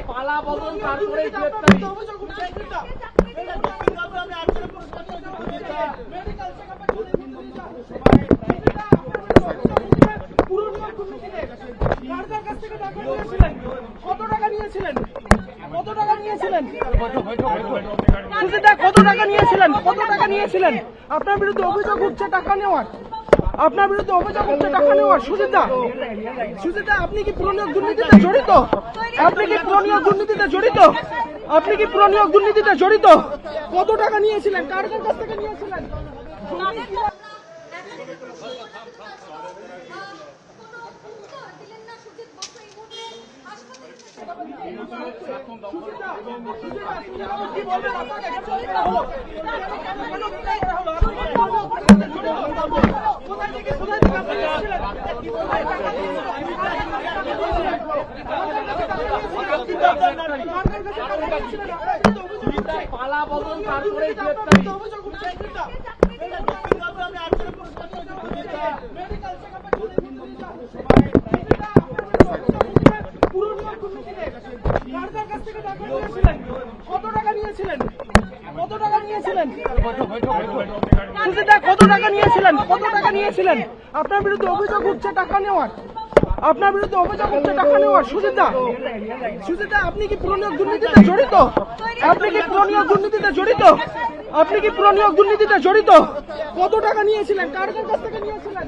পালা বদল তারপরে কত টাকা নিয়েছিলেন? কত টাকা নিয়েছিলেন? কত টাকা নিয়েছিলেন? কত টাকা নিয়েছিলেন? আপনার বিরুদ্ধে অভিযোগ উঠছে টাকা নেওয়ার। আপনার বিরুদ্ধে অভিযোগ উঠছে টাকা নেওয়ার। সুজিতা, সুজিতা, আপনি কি পুরনিয়োগ দুর্নীতিতে জড়িত? আপনি কি পুরনিয়োগ দুর্নীতিতে জড়িত? আপনি কি পুরনিয়োগ দুর্নীতিতে জড়িত? কত টাকা নিয়েছিলেন? কার কাছ থেকে নিয়েছিলেন? কি বলবেন আপনাকে? পালা বদল তারপরে কত টাকা নিয়েছিলেন? কত টাকা নিয়েছিলেন? সুজিতা, কত টাকা নিয়েছিলেন? কত টাকা নিয়েছিলেন? আপনার বিরুদ্ধে অভিযোগ উঠছে টাকা নেওয়ার। আপনার বিরুদ্ধে অভিযোগ উঠছে টাকা নেওয়ার। সুজিতা, সুজিতা, আপনি কি পুরনিয়োগ দুর্নীতিতে জড়িত? আপনি কি পুরনিয়োগ দুর্নীতিতে জড়িত? আপনি কি পুরনিয়োগ দুর্নীতিতে জড়িত? কত টাকা নিয়েছিলেন? কার কাছ থেকে নিয়েছিলেন?